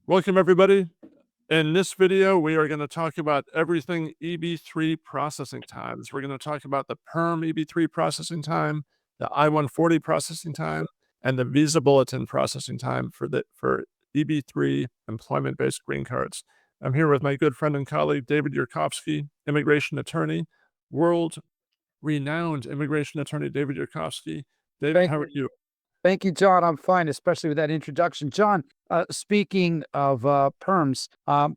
Welcome, everybody. In this video, we are going to talk about everything EB3 processing times. We're going to talk about the PERM EB3 processing time, the I-140 processing time, and the visa bulletin processing time for EB3 employment-based green cards. I'm here with my good friend and colleague, David Yurkofsky, immigration attorney, world-renowned immigration attorney, David Yurkofsky. David, Thank how are you? thank you, John. I'm fine, especially with that introduction. John, speaking of PERMs, how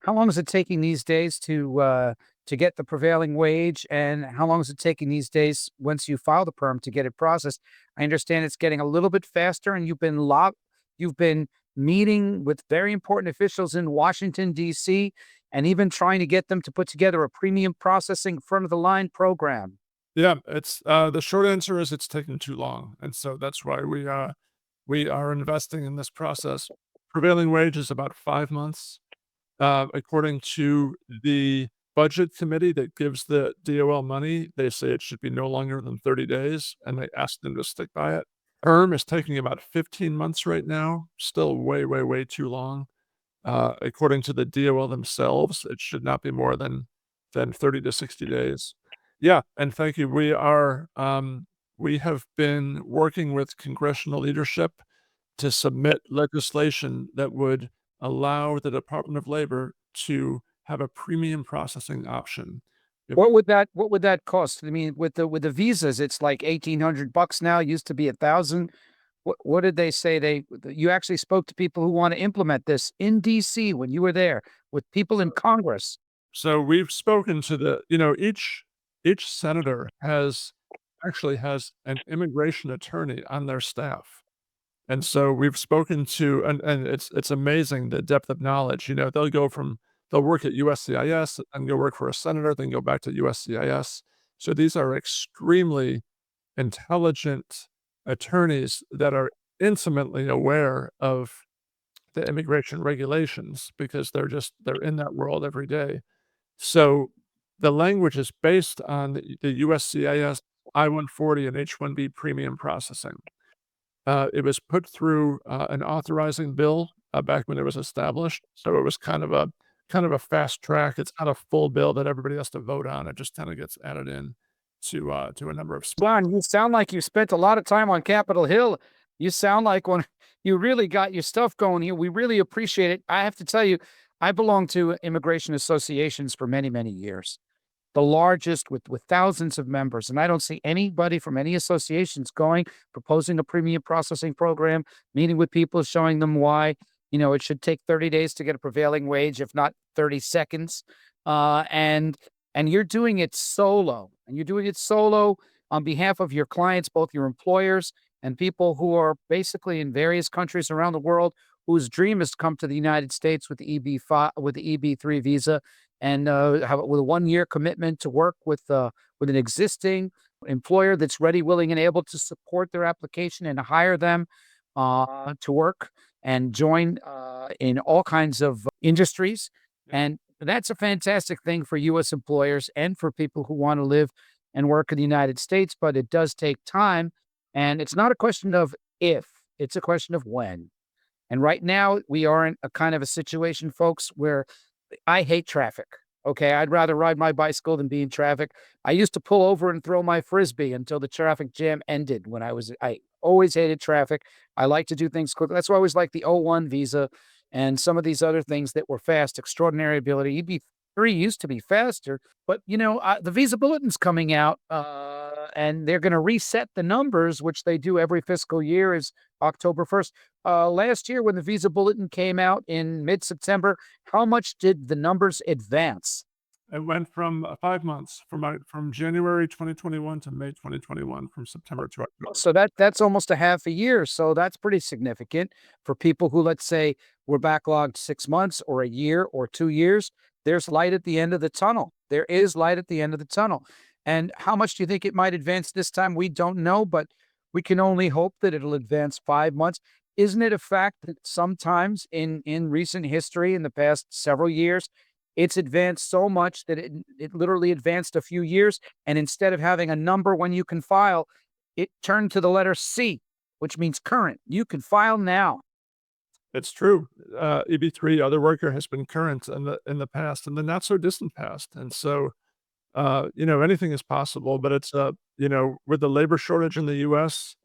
long is it taking these days to get the prevailing wage, and how long is it taking these days once you file the PERM to get it processed? I understand it's getting a little bit faster, and you've been meeting with very important officials in Washington D.C. and even trying to get them to put together a premium processing front of the line program. Yeah, it's the short answer is it's taking too long, and so that's why we are investing in this process. Prevailing wage is about 5 months, according to the budget committee that gives the DOL money. They say it should be no longer than 30 days, and they ask them to stick by it. PERM is taking about 15 months right now, still way, way, way too long. According to the DOL themselves, it should not be more than 30 to 60 days. Yeah, and thank you. We have been working with congressional leadership to submit legislation that would allow the Department of Labor to have a premium processing option. If What would that cost? I mean, with the visas, it's like $1,800 now. Used to be 1,000. What did they say? You actually spoke to people who want to implement this in DC when you were there with people in Congress. So we've spoken to each senator has an immigration attorney on their staff. And so we've spoken to and it's amazing the depth of knowledge. They'll work at USCIS and go work for a senator, then go back to USCIS. So these are extremely intelligent attorneys that are intimately aware of the immigration regulations because they're in that world every day. So the language is based on the USCIS I-140 and H-1B premium processing. It was put through an authorizing bill back when it was established, so it was kind of a fast track. It's not a full bill that everybody has to vote on. It just kind of gets added in to a number of John, you sound like you spent a lot of time on Capitol Hill. You sound like when you really got your stuff going here. We really appreciate it. I have to tell you, I belong to immigration associations for many, many years, the largest with thousands of members. And I don't see anybody from any associations going, proposing a premium processing program, meeting with people, showing them why, it should take 30 days to get a prevailing wage, if not 30 seconds. Uh, and and you're doing it solo. And you're doing it solo on behalf of your clients, both your employers and people who are basically in various countries around the world whose dream is to come to the United States with the EB-5 with the EB-3 visa and have with a 1 year commitment to work with an existing employer that's ready, willing, and able to support their application and hire them to work and join in all kinds of industries. Yeah. And that's a fantastic thing for U.S. employers and for people who want to live and work in the United States. But it does take time, and it's not a question of if; it's a question of when. And right now, we are in a kind of a situation, folks, where I hate traffic. Okay, I'd rather ride my bicycle than be in traffic. I used to pull over and throw my frisbee until the traffic jam ended. I always hated traffic. I like to do things quickly. That's why I always like the O1 visa and some of these other things that were fast, extraordinary ability. EB3 used to be faster, but the visa bulletin's coming out, and they're going to reset the numbers, which they do every fiscal year is October 1st. Last year, when the visa bulletin came out in mid-September, how much did the numbers advance? It went from 5 months, from January 2021 to May 2021, from September to October. So that's almost a half a year. So that's pretty significant for people who, let's say, were backlogged 6 months or a year or 2 years. There's light at the end of the tunnel. There is light at the end of the tunnel. And how much do you think it might advance this time? We don't know, but we can only hope that it'll advance 5 months. Isn't it a fact that sometimes in recent history, in the past several years, it's advanced so much that it literally advanced a few years, and instead of having a number when you can file, it turned to the letter C, which means current. You can file now. It's true. EB3, other worker, has been current in the past and the not so distant past, and so, anything is possible, but it's, with the labor shortage in the US,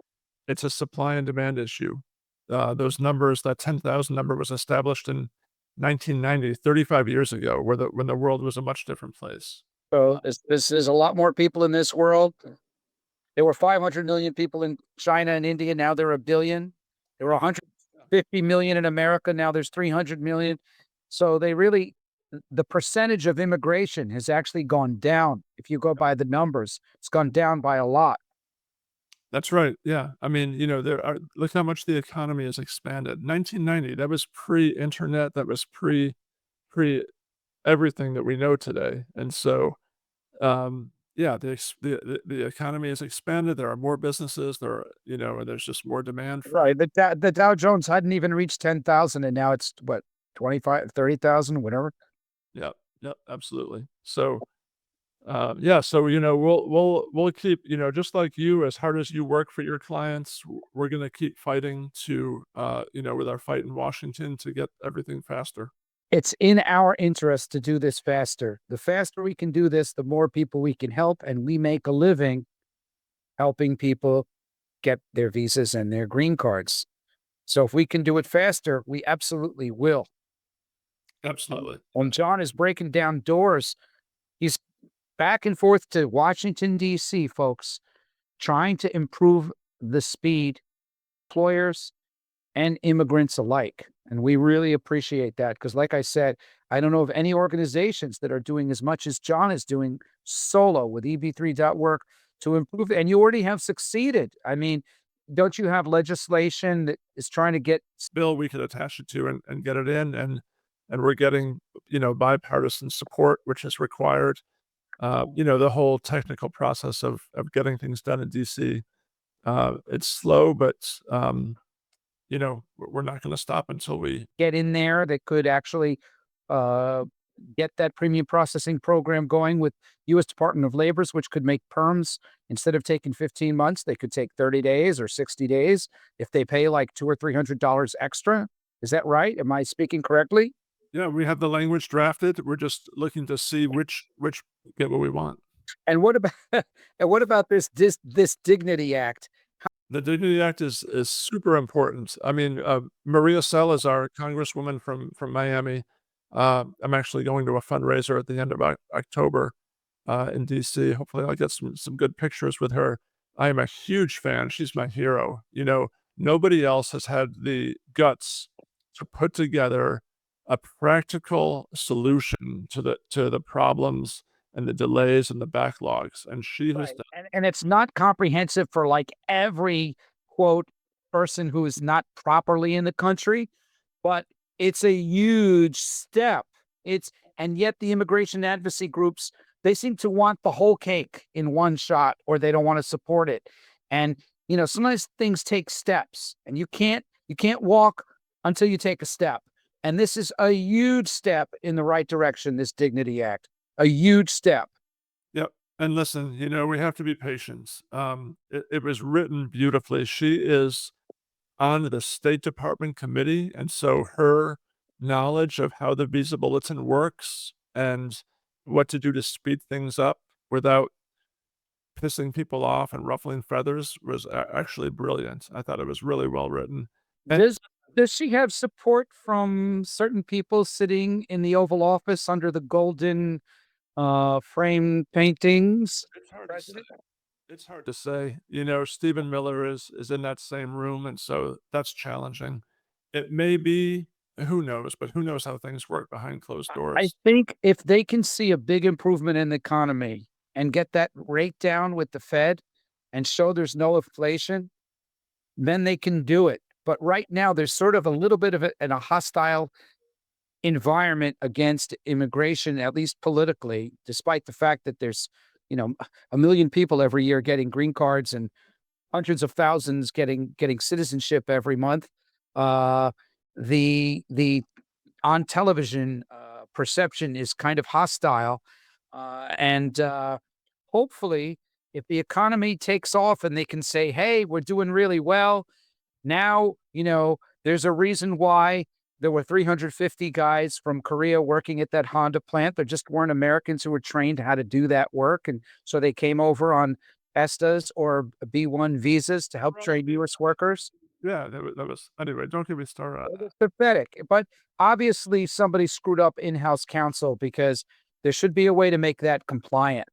it's a supply and demand issue. Those numbers, that 10,000 number was established in 1990, 35 years ago, when the world was a much different place. So this is a lot more people in this world. There were 500 million people in China and India. Now there are a billion. There were 150 million in America. Now there's 300 million. So the percentage of immigration has actually gone down. If you go by the numbers, it's gone down by a lot. That's right, yeah. I mean, look how much the economy has expanded. 1990, that was pre-internet, that was pre everything that we know today, and so, yeah, the economy has expanded, there are more businesses, and there's just more demand for. Right. The Dow Jones hadn't even reached 10,000 and now it's what, 25, 30,000, whatever. Yep, yep, absolutely. So, yeah, so, we'll keep, just like you, as hard as you work for your clients, we're gonna keep fighting to, with our fight in Washington to get everything faster. It's in our interest to do this faster. The faster we can do this, the more people we can help, and we make a living helping people get their visas and their green cards. So if we can do it faster, we absolutely will. Absolutely. When John is breaking down doors, he's back and forth to Washington, D.C., folks, trying to improve the speed, employers and immigrants alike. And we really appreciate that because, like I said, I don't know of any organizations that are doing as much as John is doing solo with EB3.Work to improve. And you already have succeeded. I mean, don't you have legislation that is trying to get Bill we could attach it to and get it in, and we're getting, bipartisan support, which is required. The whole technical process of getting things done in DC, it's slow, but, we're not gonna stop until we. get in there that could actually uh, get that premium processing program going with U.S. Department of Labor's, which could make perms instead of taking 15 months, they could take 30 days or 60 days if they pay like $200 or $300 extra. Is that right? Am I speaking correctly? Yeah, we have the language drafted, we're just looking to see which get what we want. And what about and what about this Dignity Act? The Dignity Act is super important. I mean, Maria is our congresswoman from Miami. I'm actually going to a fundraiser at the end of October, in DC. Hopefully, I'll get some good pictures with her. I am a huge fan. She's my hero. Nobody else has had the guts to put together a practical solution to the problems and the delays and the backlogs, and she has Right. done. And it's not comprehensive for like every quote person who is not properly in the country, but it's a huge step. It's and yet the immigration advocacy groups, they seem to want the whole cake in one shot or they don't want to support it. And sometimes things take steps and you can't walk until you take a step. And this is a huge step in the right direction, this Dignity Act. A huge step. Yep. And listen, we have to be patient. It was written beautifully. She is on the State Department committee, and so her knowledge of how the visa bulletin works and what to do to speed things up without pissing people off and ruffling feathers was actually brilliant. I thought it was really well written. And Does does she have support from certain people sitting in the Oval Office under the golden, frame paintings? it's hard to say. President? It's hard to say. Stephen Miller is in that same room, and so that's challenging. It may be, who knows, but who knows how things work behind closed I doors. think if they can see a big improvement in the economy and get that rate down with the Fed and show there's no inflation, then they can do it. But right now, there's sort of a little bit of a hostile environment against immigration, at least politically, despite the fact that there's, a million people every year getting green cards and hundreds of thousands getting citizenship every month. Uh, the on television perception is kind of hostile, and hopefully, if the economy takes off and they can say, "Hey, we're doing really well," now There's a reason why there were 350 guys from Korea working at that Honda plant. There just weren't Americans who were trained how to do that work. And so they came over on ESTAs or B1 visas to help train U.S. workers. Yeah, that was anyway, don't get me started on It that. was pathetic. But obviously, somebody screwed up in-house counsel because there should be a way to make that compliant.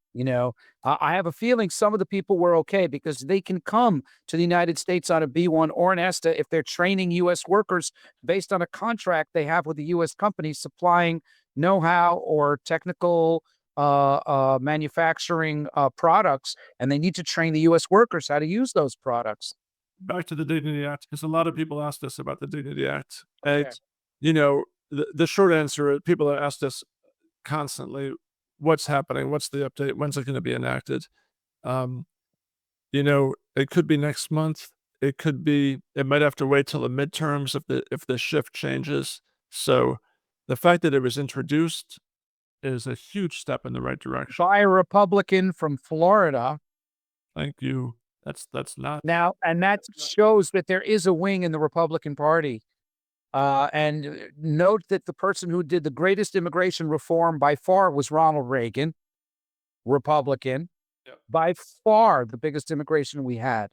I have a feeling some of the people were okay because they can come to the United States on a B1 or an ESTA if they're training U.S. workers based on a contract they have with the U.S. company supplying know-how or technical manufacturing products, and they need to train the U.S. workers how to use those products. Back to the Dignity Act, because a lot of people asked us about the Dignity Act. Okay. And, the short answer is people have asked us constantly, what's happening? What's the update? When's it going to be enacted? Um, it could be next month. It might have to wait till the midterms if the shift changes. So the fact that it was introduced is a huge step in the right direction. By a Republican from Florida. Thank you. That's not Now, and that shows that there is a wing in the Republican Party. And note that the person who did the greatest immigration reform by far was Ronald Reagan, Republican. Yep. By far, the biggest immigration we had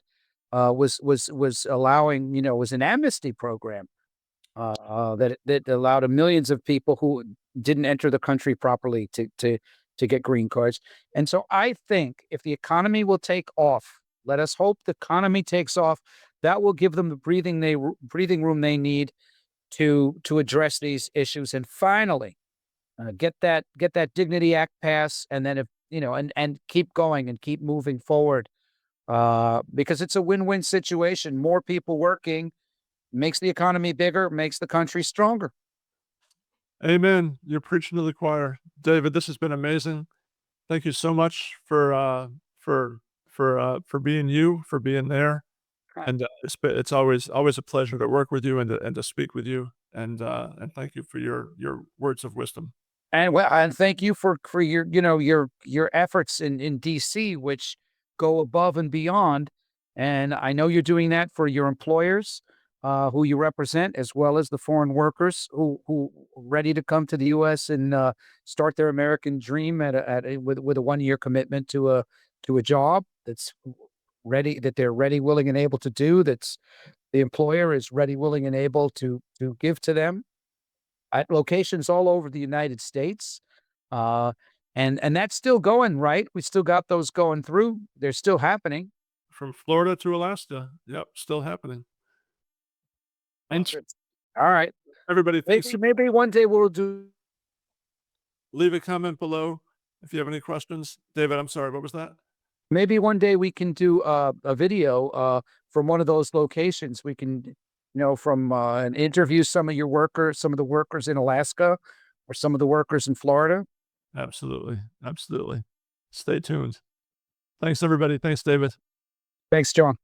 was allowing, was an amnesty program that allowed millions of people who didn't enter the country properly to get green cards. And so I think if the economy will take off, let us hope the economy takes off, that will give them the breathing room they need to address these issues and finally get that Dignity Act passed, and then if and keep going and keep moving forward because it's a win-win situation. More people working makes the economy bigger, makes the country stronger. Amen. You're preaching to the choir. David, this has been amazing. Thank you so much for being you, for being there. And it's always a pleasure to work with you and to speak with you. And thank you for your words of wisdom. And thank you for your your efforts in DC, which go above and beyond. And I know you're doing that for your employers, who you represent, as well as the foreign workers who are ready to come to the U.S. and start their American dream with a 1 year commitment to a job that's ready, that they're ready, willing, and able to do. That's the employer is ready, willing, and able to give to them at locations all over the United States. Uh, and that's still going, right? We still got those going through. They're still happening. From Florida to Alaska. Yep, still happening. And All right. everybody, thanks. Maybe one day we'll do. Leave a comment below if you have any questions. David, I'm sorry, what was that? Maybe one day we can do a video from one of those locations. We can, from and interview some of your workers, some of the workers in Alaska, or some of the workers in Florida. Absolutely. Absolutely. Stay tuned. Thanks, everybody. Thanks, David. Thanks, John.